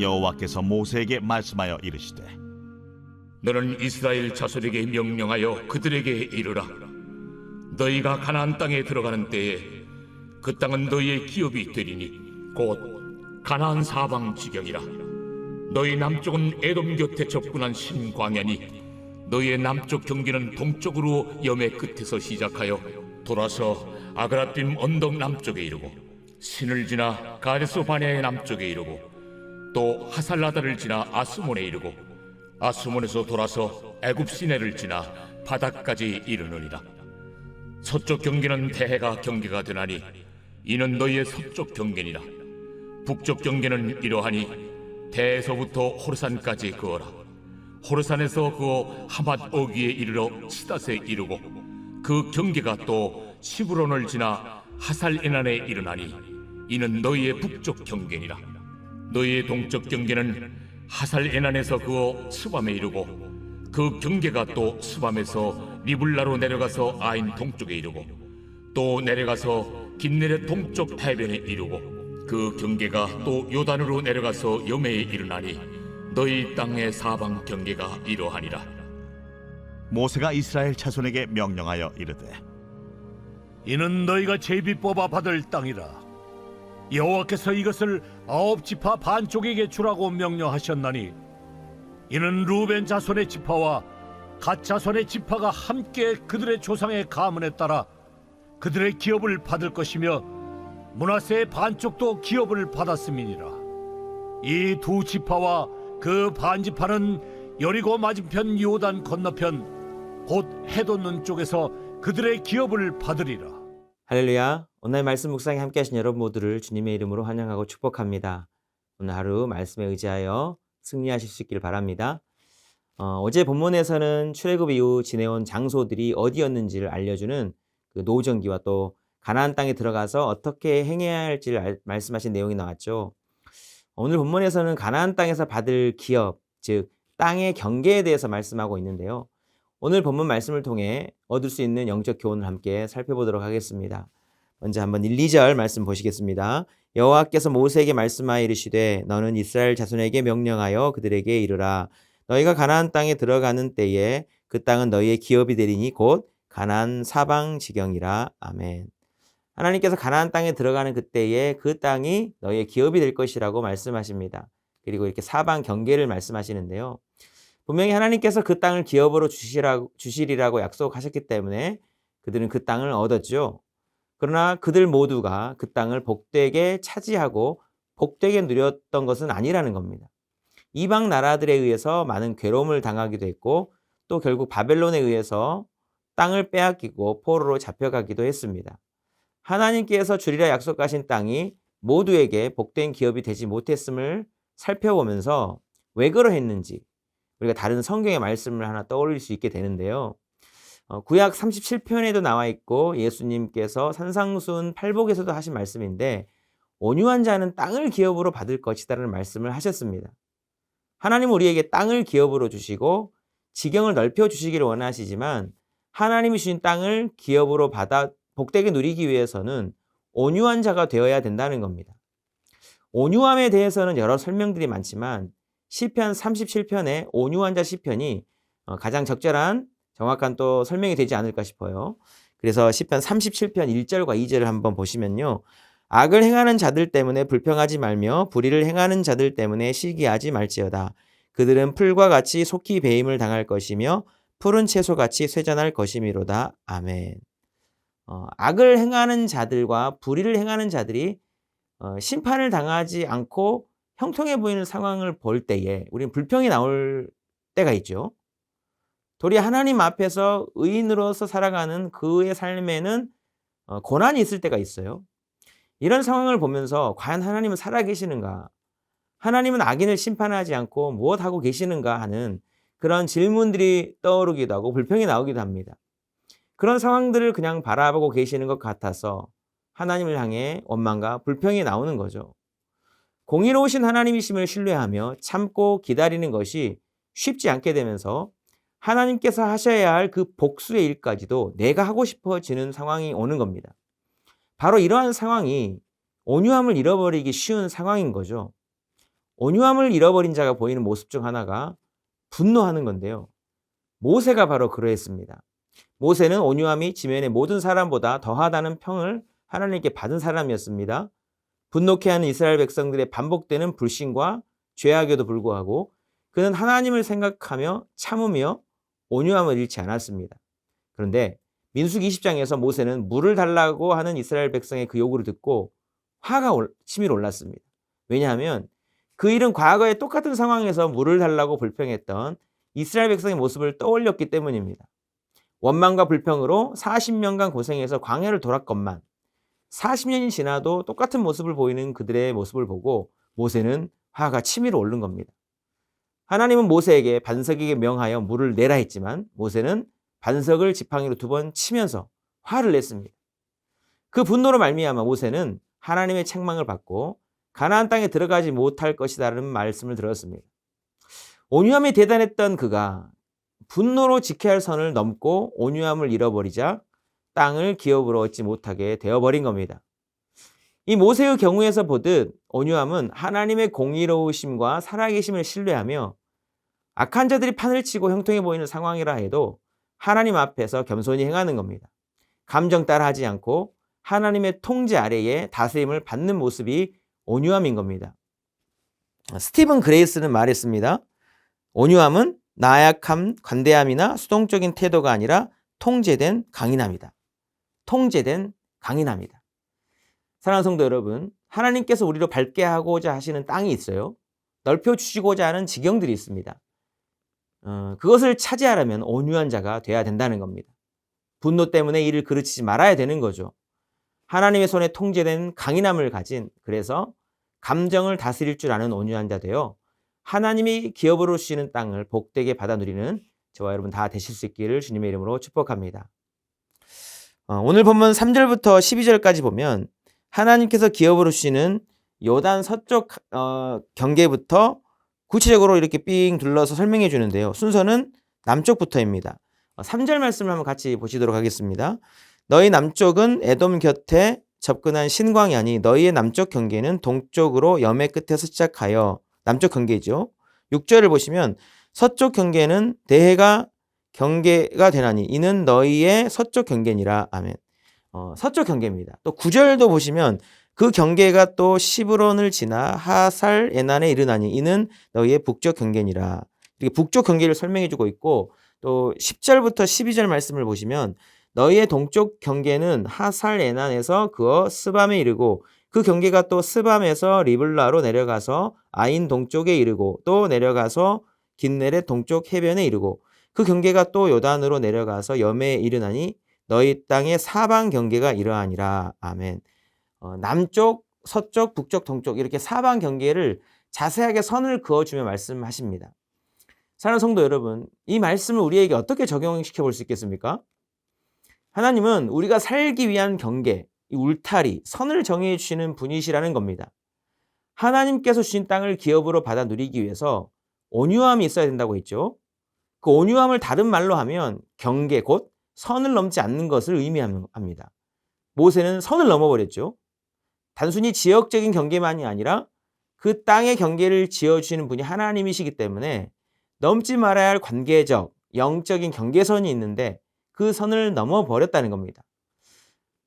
여호와께서 모세에게 말씀하여 이르시되 너는 이스라엘 자손에게 명령하여 그들에게 이르라. 너희가 가나안 땅에 들어가는 때에 그 땅은 너희의 기업이 되리니 곧 가나안 사방 지경이라. 너희 남쪽은 에돔 곁에 접근한 신광야니 너희의 남쪽 경계는 동쪽으로 염해 끝에서 시작하여 돌아서 아그라빔 언덕 남쪽에 이르고 신을 지나 가데스 바네아의 남쪽에 이르고 또 하살라다를 지나 아스몬에 이르고 아스몬에서 돌아서 애굽 시내를 지나 바닥까지 이르느니라. 서쪽 경계는 대해가 경계가 되나니 이는 너희의 서쪽 경계니라. 북쪽 경계는 이러하니 대에서부터 호르산까지 그어라. 호르산에서 그어 하맛 어귀에 이르러 시닷에 이르고 그 경계가 또 시브론을 지나 하살에난에 이르나니 이는 너희의 북쪽 경계니라. 너희의 동쪽 경계는 하살에난에서 그어 스밤에 이르고 그 경계가 또 스밤에서 리블라로 내려가서 아인 동쪽에 이르고 또 내려가서 긴네렛 동쪽 해변에 이르고 그 경계가 또 요단으로 내려가서 염해에 이르나니 너희 땅의 사방 경계가 이러하니라. 모세가 이스라엘 자손에게 명령하여 이르되 이는 너희가 제비 뽑아 받을 땅이라. 여호와께서 이것을 9지파 반쪽에게 주라고 명령하셨나니 이는 루벤 자손의 지파와 갓 자손의 지파가 함께 그들의 조상의 가문에 따라 그들의 기업을 받을 것이며 므낫세의 반쪽도 기업을 받았음이니라. 이 두 지파와 그 반지파는 여리고 맞은편 요단 건너편 곧 해돋는 쪽에서 그들의 기업을 받으리라. 할렐루야. 오늘 말씀 묵상에 함께 하신 여러분 모두를 주님의 이름으로 환영하고 축복합니다. 오늘 하루 말씀에 의지하여 승리하실 수 있길 바랍니다. 어제 본문에서는 출애굽 이후 지내온 장소들이 어디였는지를 알려주는 그 노정기와 또 가나안 땅에 들어가서 어떻게 행해야 할지를 말씀하신 내용이 나왔죠. 오늘 본문에서는 가나안 땅에서 받을 기업, 즉 땅의 경계에 대해서 말씀하고 있는데요. 오늘 본문 말씀을 통해 얻을 수 있는 영적 교훈을 함께 살펴보도록 하겠습니다. 먼저 한번 1, 2절 말씀 보시겠습니다. 여호와께서 모세에게 말씀하여 이르시되 너는 이스라엘 자손에게 명령하여 그들에게 이르라. 너희가 가나안 땅에 들어가는 때에 그 땅은 너희의 기업이 되리니 곧 가나안 사방 지경이라. 아멘. 하나님께서 가나안 땅에 들어가는 그때에 그 땅이 너희의 기업이 될 것이라고 말씀하십니다. 그리고 이렇게 사방 경계를 말씀하시는데요. 분명히 하나님께서 그 땅을 기업으로 주시리라고 약속하셨기 때문에 그들은 그 땅을 얻었죠. 그러나 그들 모두가 그 땅을 복되게 차지하고 복되게 누렸던 것은 아니라는 겁니다. 이방 나라들에 의해서 많은 괴로움을 당하기도 했고 또 결국 바벨론에 의해서 땅을 빼앗기고 포로로 잡혀가기도 했습니다. 하나님께서 주리라 약속하신 땅이 모두에게 복된 기업이 되지 못했음을 살펴보면서 왜 그러했는지 우리가 다른 성경의 말씀을 하나 떠올릴 수 있게 되는데요. 구약 37편에도 나와 있고 예수님께서 산상수훈 팔복에서도 하신 말씀인데 온유한 자는 땅을 기업으로 받을 것이다라는 말씀을 하셨습니다. 하나님은 우리에게 땅을 기업으로 주시고 지경을 넓혀 주시기를 원하시지만 하나님이 주신 땅을 기업으로 받아 복되게 누리기 위해서는 온유한 자가 되어야 된다는 겁니다. 온유함에 대해서는 여러 설명들이 많지만 시편 37편의 온유한 자 시편이 가장 적절한 정확한 또 설명이 되지 않을까 싶어요. 그래서 시편 37편 1절과 2절을 한번 보시면요. 악을 행하는 자들 때문에 불평하지 말며 불의를 행하는 자들 때문에 시기하지 말지어다. 그들은 풀과 같이 속히 배임을 당할 것이며 푸른 채소같이 쇠잔할 것이미로다. 아멘. 악을 행하는 자들과 불의를 행하는 자들이 심판을 당하지 않고 형통해 보이는 상황을 볼 때에 우리는 불평이 나올 때가 있죠. 도리 하나님 앞에서 의인으로서 살아가는 그의 삶에는 고난이 있을 때가 있어요. 이런 상황을 보면서 과연 하나님은 살아계시는가? 하나님은 악인을 심판하지 않고 무엇하고 계시는가 하는 그런 질문들이 떠오르기도 하고 불평이 나오기도 합니다. 그런 상황들을 그냥 바라보고 계시는 것 같아서 하나님을 향해 원망과 불평이 나오는 거죠. 공의로우신 하나님이심을 신뢰하며 참고 기다리는 것이 쉽지 않게 되면서 하나님께서 하셔야 할 그 복수의 일까지도 내가 하고 싶어지는 상황이 오는 겁니다. 바로 이러한 상황이 온유함을 잃어버리기 쉬운 상황인 거죠. 온유함을 잃어버린 자가 보이는 모습 중 하나가 분노하는 건데요. 모세가 바로 그러했습니다. 모세는 온유함이 지면의 모든 사람보다 더하다는 평을 하나님께 받은 사람이었습니다. 분노케 하는 이스라엘 백성들의 반복되는 불신과 죄악에도 불구하고 그는 하나님을 생각하며 참으며 온유함을 잃지 않았습니다. 그런데 민수기 20장에서 모세는 물을 달라고 하는 이스라엘 백성의 그 요구를 듣고 화가 치밀어 올랐습니다. 왜냐하면 그 일은 과거에 똑같은 상황에서 물을 달라고 불평했던 이스라엘 백성의 모습을 떠올렸기 때문입니다. 원망과 불평으로 40년간 고생해서 광야를 돌았건만 40년이 지나도 똑같은 모습을 보이는 그들의 모습을 보고 모세는 화가 치밀어 오른 겁니다. 하나님은 모세에게 반석에게 명하여 물을 내라 했지만 모세는 반석을 지팡이로 2번 치면서 화를 냈습니다. 그 분노로 말미암아 모세는 하나님의 책망을 받고 가나안 땅에 들어가지 못할 것이라는 말씀을 들었습니다. 온유함이 대단했던 그가 분노로 지켜야 할 선을 넘고 온유함을 잃어버리자 땅을 기업으로 얻지 못하게 되어버린 겁니다. 이 모세의 경우에서 보듯 온유함은 하나님의 공의로우심과 살아계심을 신뢰하며 악한 자들이 판을 치고 형통해 보이는 상황이라 해도 하나님 앞에서 겸손히 행하는 겁니다. 감정 따라 하지 않고 하나님의 통제 아래에 다스림을 받는 모습이 온유함인 겁니다. 스티븐 그레이스는 말했습니다. 온유함은 나약함, 관대함이나 수동적인 태도가 아니라 통제된 강인함이다. 통제된 강인함이다. 사랑하는 성도 여러분, 하나님께서 우리로 밟게 하고자 하시는 땅이 있어요. 넓혀주시고자 하는 지경들이 있습니다. 그것을 차지하려면 온유한 자가 돼야 된다는 겁니다. 분노 때문에 이를 그르치지 말아야 되는 거죠. 하나님의 손에 통제된 강인함을 가진, 그래서 감정을 다스릴 줄 아는 온유한 자 되어 하나님이 기업으로 주시는 땅을 복되게 받아 누리는 저와 여러분 다 되실 수 있기를 주님의 이름으로 축복합니다. 오늘 본문 3절부터 12절까지 보면 하나님께서 기업으로 주시는 요단 서쪽 경계부터 구체적으로 이렇게 삥 둘러서 설명해 주는데요. 순서는 남쪽부터입니다. 3절 말씀을 한번 같이 보시도록 하겠습니다. 너희 남쪽은 에돔 곁에 접근한 신광야니 너희의 남쪽 경계는 동쪽으로 여매 끝에서 시작하여 남쪽 경계죠. 6절을 보시면 서쪽 경계는 대해가 경계가 되나니 이는 너희의 서쪽 경계니라. 아멘. 서쪽 경계입니다. 또 9절도 보시면 그 경계가 또 시브론을 지나 하살 에난에 이르나니 이는 너희의 북쪽 경계니라. 이렇게 북쪽 경계를 설명해 주고 있고 또 10절부터 12절 말씀을 보시면 너희의 동쪽 경계는 하살 에난에서 그어 스밤에 이르고 그 경계가 또 스밤에서 리블라로 내려가서 아인 동쪽에 이르고 또 내려가서 긴네렛 동쪽 해변에 이르고 그 경계가 또 요단으로 내려가서 여매에 이르나니 너희 땅의 사방 경계가 이러하니라. 아멘. 남쪽, 서쪽, 북쪽, 동쪽 이렇게 사방 경계를 자세하게 선을 그어주며 말씀하십니다. 사랑하는 성도 여러분, 이 말씀을 우리에게 어떻게 적용시켜 볼 수 있겠습니까? 하나님은 우리가 살기 위한 경계, 이 울타리, 선을 정해 주시는 분이시라는 겁니다. 하나님께서 주신 땅을 기업으로 받아 누리기 위해서 온유함이 있어야 된다고 했죠. 그 온유함을 다른 말로 하면 경계, 곧 선을 넘지 않는 것을 의미합니다. 모세는 선을 넘어버렸죠. 단순히 지역적인 경계만이 아니라 그 땅의 경계를 지어주시는 분이 하나님이시기 때문에 넘지 말아야 할 관계적, 영적인 경계선이 있는데 그 선을 넘어버렸다는 겁니다.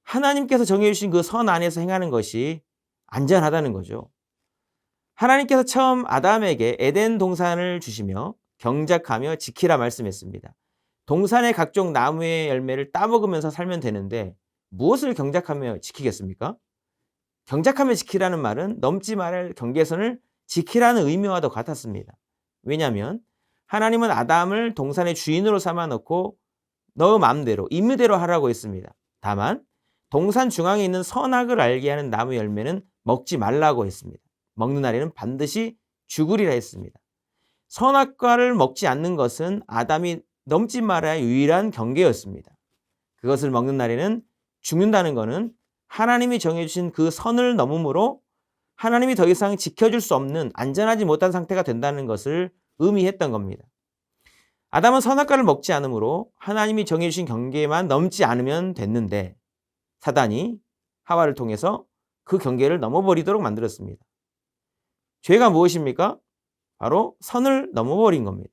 하나님께서 정해주신 그 선 안에서 행하는 것이 안전하다는 거죠. 하나님께서 처음 아담에게 에덴 동산을 주시며 경작하며 지키라 말씀했습니다. 동산의 각종 나무의 열매를 따먹으면서 살면 되는데 무엇을 경작하며 지키겠습니까? 경작하며 지키라는 말은 넘지 말아야 할 경계선을 지키라는 의미와도 같았습니다. 왜냐하면 하나님은 아담을 동산의 주인으로 삼아놓고 너 마음대로 임의대로 하라고 했습니다. 다만 동산 중앙에 있는 선악을 알게 하는 나무 열매는 먹지 말라고 했습니다. 먹는 날에는 반드시 죽으리라 했습니다. 선악과를 먹지 않는 것은 아담이 넘지 말아야 할 유일한 경계였습니다. 그것을 먹는 날에는 죽는다는 것은 하나님이 정해주신 그 선을 넘음으로 하나님이 더 이상 지켜줄 수 없는 안전하지 못한 상태가 된다는 것을 의미했던 겁니다. 아담은 선악과를 먹지 않으므로 하나님이 정해주신 경계만 넘지 않으면 됐는데 사단이 하와를 통해서 그 경계를 넘어버리도록 만들었습니다. 죄가 무엇입니까? 바로 선을 넘어버린 겁니다.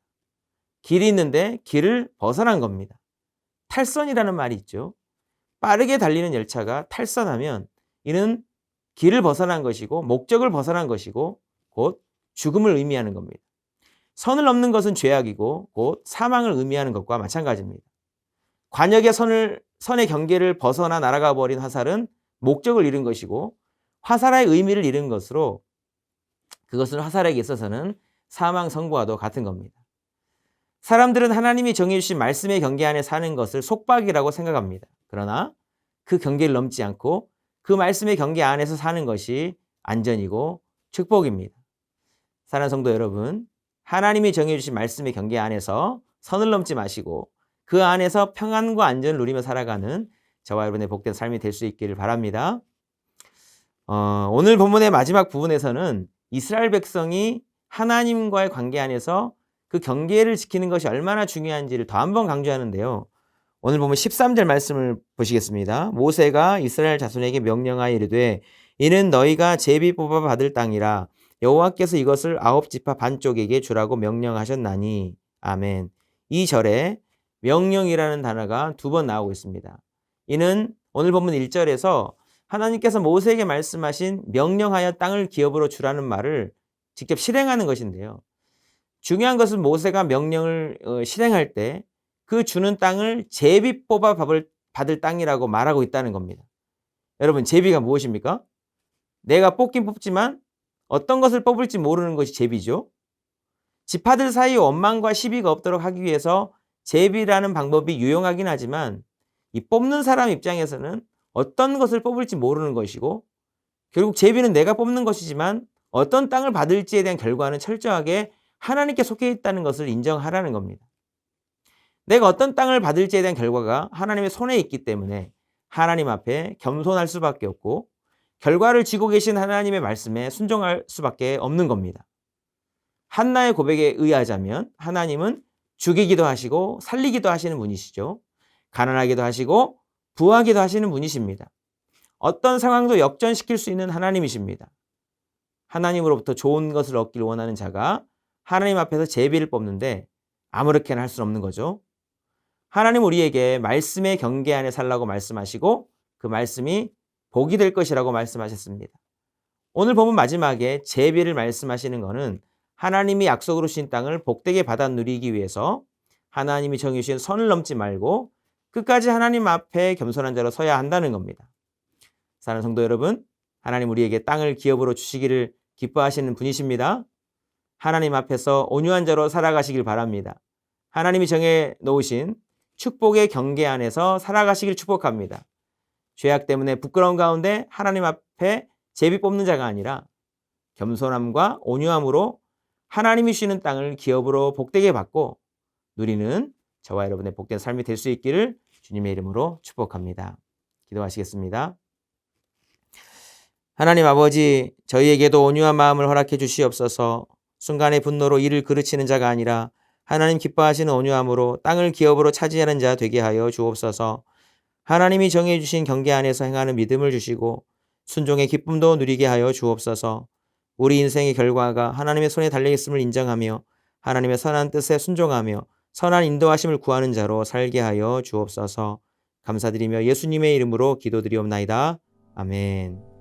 길이 있는데 길을 벗어난 겁니다. 탈선이라는 말이 있죠. 빠르게 달리는 열차가 탈선하면 이는 길을 벗어난 것이고 목적을 벗어난 것이고 곧 죽음을 의미하는 겁니다. 선을 넘는 것은 죄악이고 곧 사망을 의미하는 것과 마찬가지입니다. 관역의 선의 경계를 벗어나 날아가 버린 화살은 목적을 잃은 것이고 화살의 의미를 잃은 것으로 그것은 화살에게 있어서는 사망 선고와도 같은 겁니다. 사람들은 하나님이 정해 주신 말씀의 경계 안에 사는 것을 속박이라고 생각합니다. 그러나 그 경계를 넘지 않고 그 말씀의 경계 안에서 사는 것이 안전이고 축복입니다. 사랑하는 성도 여러분, 하나님이 정해 주신 말씀의 경계 안에서 선을 넘지 마시고 그 안에서 평안과 안전을 누리며 살아가는 저와 여러분의 복된 삶이 될 수 있기를 바랍니다. 오늘 본문의 마지막 부분에서는 이스라엘 백성이 하나님과의 관계 안에서 그 경계를 지키는 것이 얼마나 중요한지를 더 한 번 강조하는데요. 오늘 보면 13절 말씀을 보시겠습니다. 모세가 이스라엘 자손에게 명령하여 이르되 이는 너희가 제비 뽑아 받을 땅이라 여호와께서 이것을 9지파 반쪽에게 주라고 명령하셨나니. 아멘. 이 절에 명령이라는 단어가 2번 나오고 있습니다. 이는 오늘 본문 1절에서 하나님께서 모세에게 말씀하신 명령하여 땅을 기업으로 주라는 말을 직접 실행하는 것인데요. 중요한 것은 모세가 명령을 실행할 때 그 주는 땅을 제비 뽑아 받을 땅이라고 말하고 있다는 겁니다. 여러분, 제비가 무엇입니까? 내가 뽑긴 뽑지만 어떤 것을 뽑을지 모르는 것이 제비죠. 지파들 사이에 원망과 시비가 없도록 하기 위해서 제비라는 방법이 유용하긴 하지만 이 뽑는 사람 입장에서는 어떤 것을 뽑을지 모르는 것이고 결국 제비는 내가 뽑는 것이지만 어떤 땅을 받을지에 대한 결과는 철저하게 하나님께 속해 있다는 것을 인정하라는 겁니다. 내가 어떤 땅을 받을지에 대한 결과가 하나님의 손에 있기 때문에 하나님 앞에 겸손할 수밖에 없고 결과를 쥐고 계신 하나님의 말씀에 순종할 수밖에 없는 겁니다. 한나의 고백에 의하자면 하나님은 죽이기도 하시고 살리기도 하시는 분이시죠. 가난하기도 하시고 부하기도 하시는 분이십니다. 어떤 상황도 역전시킬 수 있는 하나님이십니다. 하나님으로부터 좋은 것을 얻기를 원하는 자가 하나님 앞에서 제비를 뽑는데 아무렇게나 할 수는 없는 거죠. 하나님 우리에게 말씀의 경계 안에 살라고 말씀하시고 그 말씀이 복이 될 것이라고 말씀하셨습니다. 오늘 본문 마지막에 제비를 말씀하시는 것은 하나님이 약속으로 주신 땅을 복되게 받아 누리기 위해서 하나님이 정해주신 선을 넘지 말고 끝까지 하나님 앞에 겸손한 자로 서야 한다는 겁니다. 사랑하는 성도 여러분, 하나님 우리에게 땅을 기업으로 주시기를 기뻐하시는 분이십니다. 하나님 앞에서 온유한 자로 살아가시길 바랍니다. 하나님이 정해 놓으신 축복의 경계 안에서 살아가시길 축복합니다. 죄악 때문에 부끄러운 가운데 하나님 앞에 제비 뽑는 자가 아니라 겸손함과 온유함으로 하나님이 주시는 땅을 기업으로 복되게 받고 누리는 저와 여러분의 복된 삶이 될 수 있기를 주님의 이름으로 축복합니다. 기도하시겠습니다. 하나님 아버지, 저희에게도 온유한 마음을 허락해 주시옵소서. 순간의 분노로 이를 그르치는 자가 아니라 하나님 기뻐하시는 온유함으로 땅을 기업으로 차지하는 자 되게 하여 주옵소서. 하나님이 정해 주신 경계 안에서 행하는 믿음을 주시고 순종의 기쁨도 누리게 하여 주옵소서. 우리 인생의 결과가 하나님의 손에 달려있음을 인정하며 하나님의 선한 뜻에 순종하며 선한 인도하심을 구하는 자로 살게 하여 주옵소서. 감사드리며 예수님의 이름으로 기도드리옵나이다. 아멘.